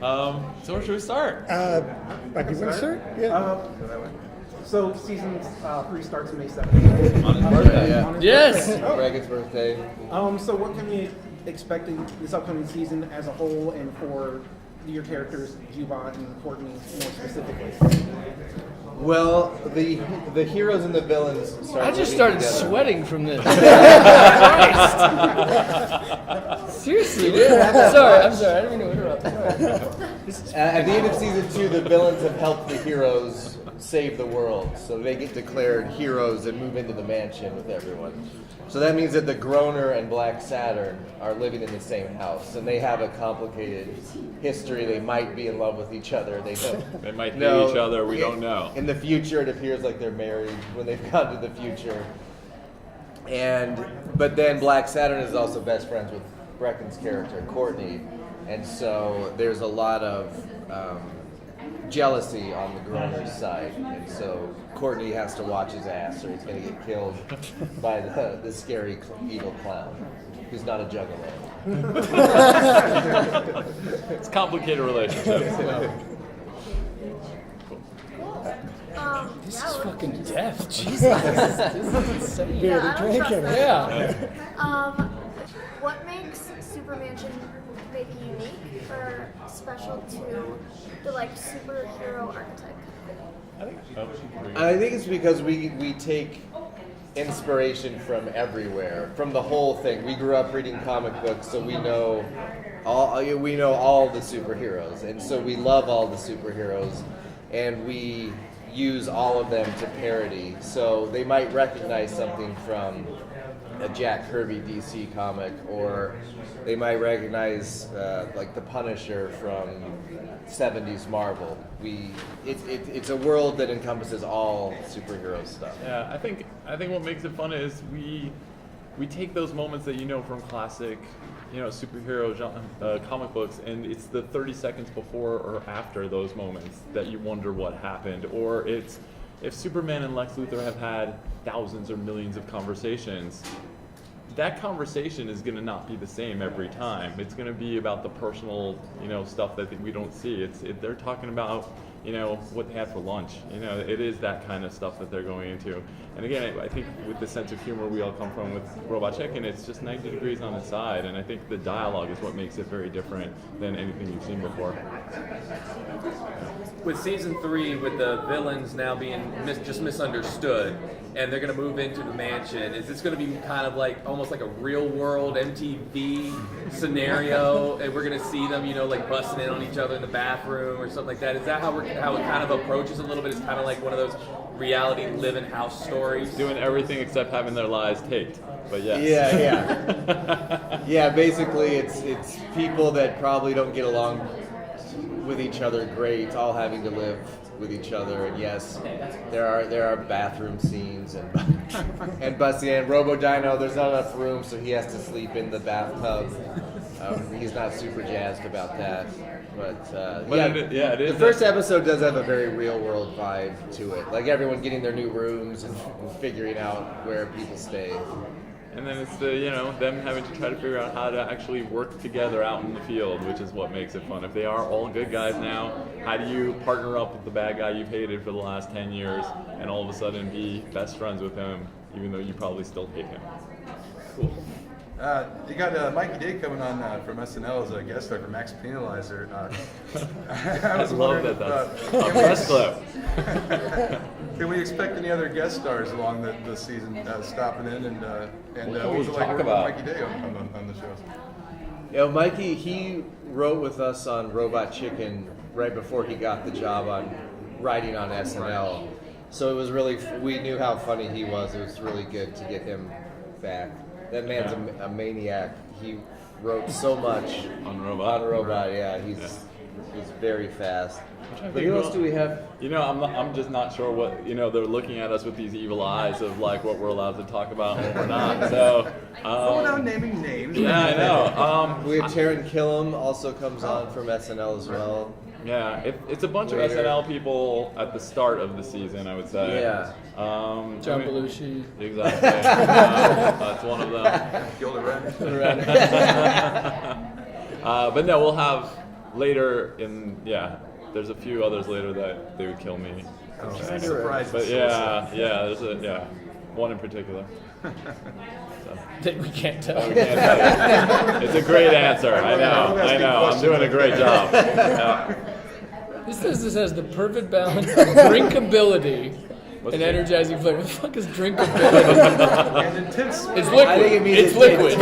So where should we start? Mike, you want to start? Yeah. So season 3 starts May 7th. On his birthday, yeah. On his Yes! birthday. Oh. Breckin's birthday. So what can we expect in this upcoming season as a whole, and for your characters, Jubon and Courtney, more specifically? Well, the heroes and the villains start. I just started sweating from this. Seriously, dude. I'm sorry. I didn't mean to interrupt. At the end of season 2, the villains have helped the heroes save the world, so they get declared heroes and move into the mansion with everyone. So that means that the Groner and Black Saturn are living in the same house, and they have a complicated history. They might be in love with each other. They don't. They might hate each other. We don't know. In the future, it appears like they're married when they've gone to the future. But then Black Saturn is also best friends with Breckin's character, Courtney, and so there's a lot of jealousy on the Groner's side, and so Courtney has to watch his ass or he's going to get killed by the scary evil clown, who's not a juggalo. It's a complicated relationship. This is fucking death. Jesus. This is insane. Yeah, I don't trust that. Yeah. What makes SuperMansion maybe unique or special to the superhero archetype? I think it's because we take inspiration from everywhere, from the whole thing. We grew up reading comic books, so we know all the superheroes, and so we love all the superheroes, and we use all of them to parody. So they might recognize something from a Jack Kirby DC comic, or they might recognize the Punisher from 70s Marvel. It's a world that encompasses all superhero stuff. Yeah, I think what makes it fun is we take those moments that from classic, superhero comic books, and it's the 30 seconds before or after those moments that you wonder what happened. Or it's if Superman and Lex Luthor have had thousands or millions of conversations, that conversation is going to not be the same every time. It's going to be about the personal, stuff that we don't see. They're talking about, what they had for lunch. It is that kind of stuff that they're going into. And again, I think with the sense of humor we all come from with Robot Chicken, it's just 90 degrees on its side. And I think the dialogue is what makes it very different than anything you've seen before. With season 3, with the villains now being just misunderstood, and they're going to move into the mansion, is this going to be kind of almost like a real world MTV scenario, and we're going to see them, busting in on each other in the bathroom or something like that? Is that how it kind of approaches a little bit? It's kind of like one of those reality live-in house stories? Doing everything except having their lives taped. But yes. Yeah. Yeah, basically it's people that probably don't get along with each other great, all having to live with each other, and yes, there are bathroom scenes and busting in. Robo Dino, there's not enough room, so he has to sleep in the bathtub. He's not super jazzed about that, but the first episode does have a very real world vibe to it, like everyone getting their new rooms and figuring out where people stay. And then it's them having to try to figure out how to actually work together out in the field, which is what makes it fun. If they are all good guys now, how do you partner up with the bad guy you've hated for the last 10 years and all of a sudden be best friends with him, even though you probably still hate him? Cool. You got Mikey Day coming on from SNL as a guest star for Max Penalizer. I love that that's a press clip. Can we expect any other guest stars along the season stopping in? And what was it like working with Mikey Day on the show? Mikey, he wrote with us on Robot Chicken right before he got the job on writing on SNL. So it was really, we knew how funny he was. It was really good to get him back. That man's a maniac. He wrote so much on Robot. Yeah, he's very fast. But who else do we have? I'm just not sure what, they're looking at us with these evil eyes of what we're allowed to talk about and what we're not. So, we're not naming names. Yeah, I know. We have Taron Killam also comes on from SNL as well. Yeah, it's a bunch of SNL people at the start of the season, I would say. Yeah. John Belushi. Exactly. That's one of them. Gilda Radner. But no, later there's a few others later that they would kill me. Surprise. But there's one in particular. That we can't tell. It's a great answer. I know. I'm doing a great job. Yeah. This has the perfect balance of drinkability and energizing flavor. What the fuck is drinkability? And intense. It's liquid. I think it means it's liquid.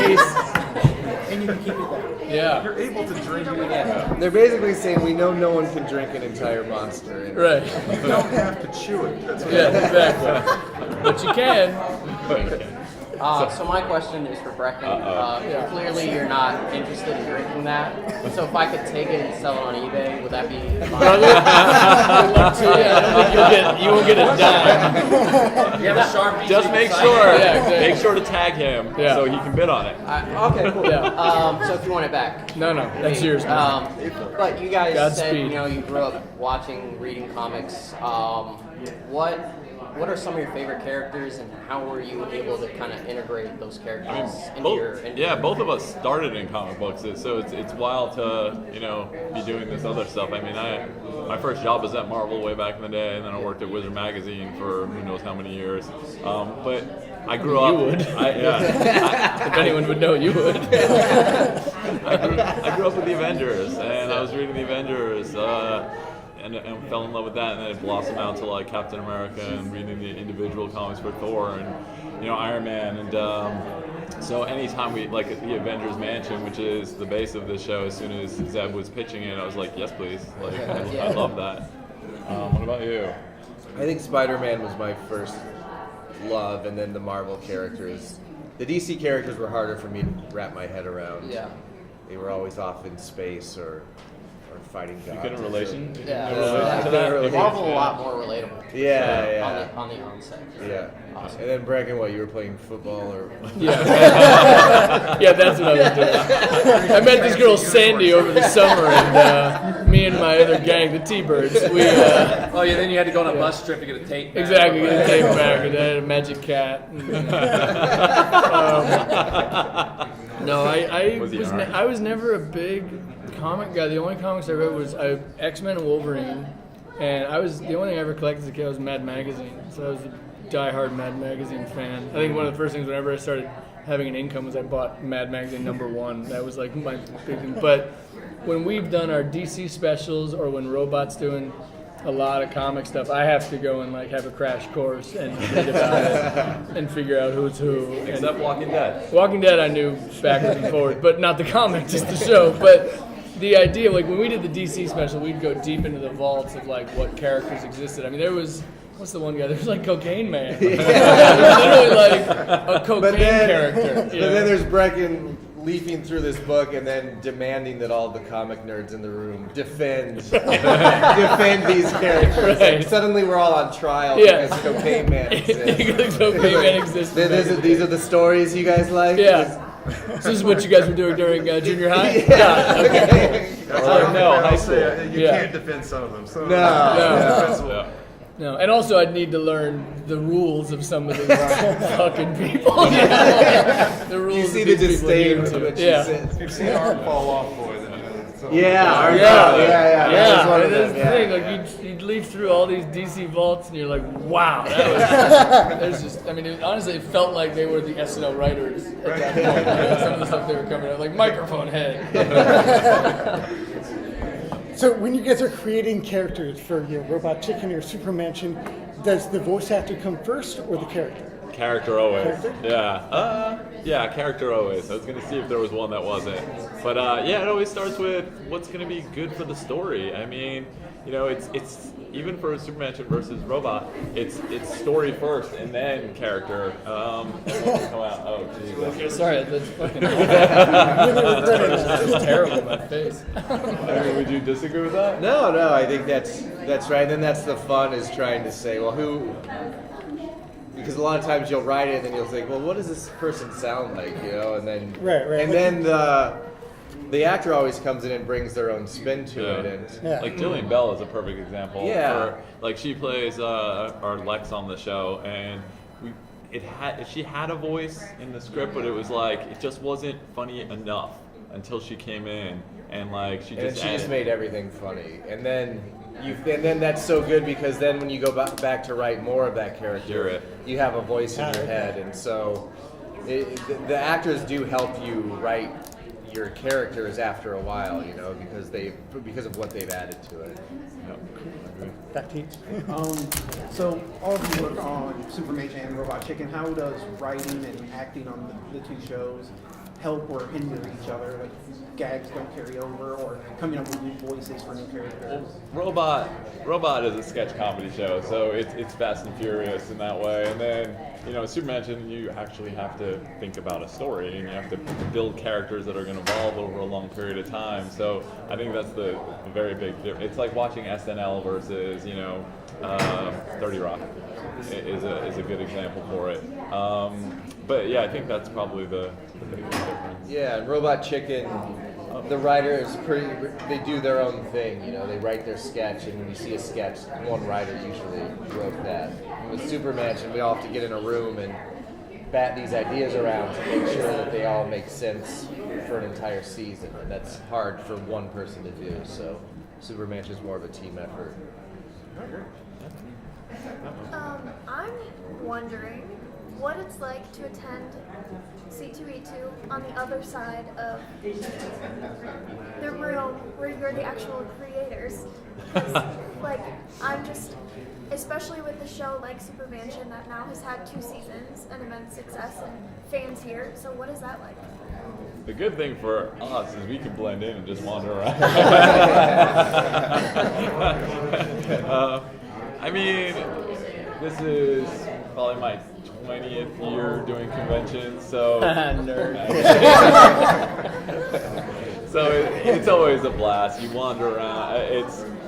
And you can keep it down. Yeah. You're able to drink it. They're basically saying we know no one can drink an entire monster. Right. You don't have to chew it. That's what Yeah, exactly. But you can. So my question is for Breckin. Clearly you're not interested in drinking that. So if I could take it and sell it on eBay, would that be fine? Good luck to you. I don't think you won't get a dime. You have a Sharpie. Just make sign sure. it. Yeah, exactly. Make sure to tag him so he can bid on it. Okay, cool. Yeah. So if you want it back. No, that's yours. But you guys said, Godspeed. you grew up reading comics. What are some of your favorite characters, and how were you able to kind of integrate those characters into your? Both of us started in comic books, so it's wild to be doing this other stuff. I mean, my first job was at Marvel way back in the day, and then I worked at Wizard Magazine for who knows how many years. But I grew up. You would. If anyone would know, you would. I grew up with the Avengers, and I was reading the Avengers. And fell in love with that, and then it blossomed out to like Captain America and reading the individual comics for Thor and Iron Man, and so anytime we like the Avengers Mansion, which is the base of this show, as soon as Zeb was pitching it, I was like, yes, please, like I love that. What about you? I think Spider-Man was my first love, and then the Marvel characters. The DC characters were harder for me to wrap my head around. Yeah. They were always off in space or fighting gods. You get a relation? Yeah. To that? Marvel a lot more relatable. Yeah. On the onset. Yeah. Awesome. And then Breckin, what, you were playing football or? Yeah. Yeah, that's what I was doing. I met this girl Sandy over the summer, and me and my other gang, the T-Birds, we. Then you had to go on a bus trip to get a tape back. Exactly, get a tape back, and I had a magic cat. No, I was never a big comic guy. The only comics I read was X-Men and Wolverine, and the only thing I ever collected as a kid was Mad Magazine. So I was a diehard Mad Magazine fan. I think one of the first things whenever I started having an income was I bought Mad Magazine #1. That was like my big thing. But when we've done our DC specials or when Robot's doing a lot of comic stuff, I have to go and like have a crash course and read about it and figure out who's who. Except Walking Dead. Walking Dead I knew backwards and forwards, but not the comic, just the show. But the idea, like when we did the DC special, we'd go deep into the vaults of like what characters existed. I mean, there was, what's the one guy? There was like Cocaine Man. There was literally like a cocaine character. But then there's Breckin leafing through this book and then demanding that all the comic nerds in the room defend these characters. Right. Like, suddenly we're all on trial because Cocaine Man exists. Cocaine Man exists. These are the stories you guys like? Yeah. This is what you guys were doing during junior high? Yeah. Okay. High school. You can't defend some of them. No. No, and also I'd need to learn the rules of some of these fucking people. The rules. You see of the these people disdain adhere to. with which Yeah. she sits. You've seen Arm fall off, boy. Yeah. Yeah, That was one of that's them, the thing. Like you'd leaf through all these DC vaults, and you're like, wow. That was, there's just, I mean, honestly, it felt like they were the SNL writers at that point. Some of the stuff they were coming out, like microphone head. So when you guys are creating characters for your Robot Chicken or SuperMansion, does the voice actor come first or the character? Character always. Character? Yeah, character always. I was gonna see if there was one that wasn't, but it always starts with what's gonna be good for the story. I mean, it's even for SuperMansion versus Robot, it's story first and then character. And what will come out? Oh, geez. Okay, sorry, that's fucking. That's terrible. My face. I mean, would you disagree with that? No, I think that's right. And then that's the fun, is trying to say, well, who? Because a lot of times you'll write it and then you'll think, well, what does this person sound like, and then Right. And then the actor always comes in and brings their own spin to it, and Like Jillian Bell is a perfect example. Yeah. Like she plays our Lex on the show, and she had a voice in the script, but it was like it just wasn't funny enough. until she came in, and like she And just she just added- made everything funny, and then that's so good because then when you go back to write more of that character, you have a voice in your head, and so the actors do help you write your characters after a while, you know, because of what they've added to it. Back to you. So all of you work on SuperMansion and Robot Chicken. How does writing and acting on the two shows help or hinder each other? Like gags don't carry over, or coming up with new voices for new characters. Robot is a sketch comedy show, so it's Fast and Furious in that way. And then, you know, SuperMansion, you actually have to think about a story, and you have to build characters that are going to evolve over a long period of time. So I think that's the very big difference. It's like watching SNL versus, you know, 30 Rock is a good example for it. But yeah, I think that's probably the biggest difference. Yeah, and Robot Chicken, the writers they do their own thing, you know, they write their sketch, and when you see a sketch, one writer usually wrote that. And with SuperMansion, we all have to get in a room and bat these ideas around to make sure that they all make sense for an entire season, and that's hard for one person to do, so SuperMansion is more of a team effort. I'm wondering what it's like to attend C2E2 on the other side of the room where you're the actual creators. 'Cause, like, I'm just, especially with the show like SuperMansion that now has had 2 seasons and immense success and fans here. So what is that like? The good thing for us is we can blend in and just wander around. I mean, this is probably my 20th year doing conventions, so so it's always a blast. You wander around.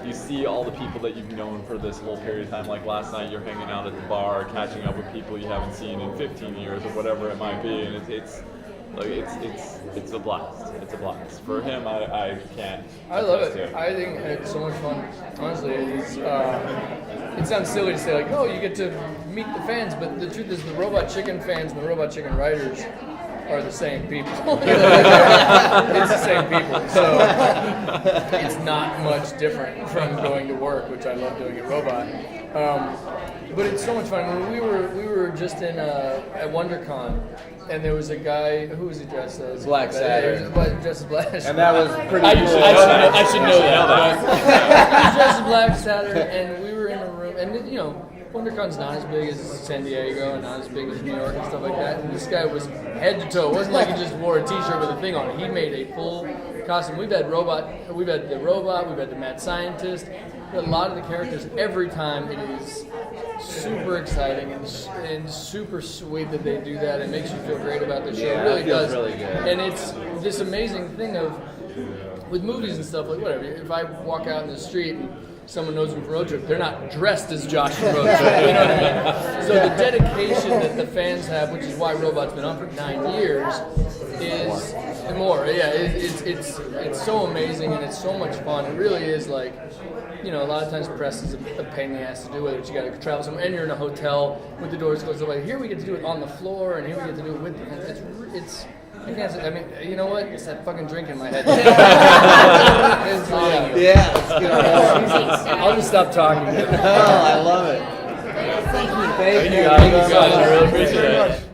You see all the people that you've known for this whole period of time. Like last night, you're hanging out at the bar, catching up with people you haven't seen in 15 years or whatever it might be, and it's a blast. It's a blast. For him, I can't. I love it. I think it's so much fun. Honestly, it sounds silly to say like, oh, you get to meet the fans, but the truth is the Robot Chicken fans and the Robot Chicken writers are the same people. It's the same people. So it's not much different from going to work, which I love doing at Robot. But it's so much fun. When we were just in at WonderCon, and there was a guy, who was he dressed as? Black Saturn. Dressed as Black. And that was pretty I cool. should know that. He was dressed as Black Saturn, and we were in a room, and you know, WonderCon's not as big as San Diego and not as big as New York and stuff like that. And this guy was head to toe. It wasn't like he just wore a T-shirt with a thing on it. He made a full costume. We've had the robot, we've had the mad scientist, a lot of the characters. Every time it is super exciting and super sweet that they do that. It makes you feel great about the show. Yeah, it really it feels does. really good. And it's this amazing thing of with movies and stuff, like whatever. If I walk out in the street and someone knows me from Road Trip, they're not dressed as Josh from Road Trip. You know what I mean? So the dedication that the fans have, which is why Robot's been on for 9 years, is more. Yeah, it's so amazing and it's so much fun. It really is like, you know, a lot of times press is a pain in the ass to do, whether it's you got to travel somewhere and you're in a hotel with the doors closed. So like here we get to do it on the floor, and here we get to do it with the fans. It's I can't say. I mean, you know what? It's that fucking drink in my head. Yeah, let's get our I'll just stop talking. Oh, I love it. Thank you. Thank you. Thank you guys. I really appreciate it.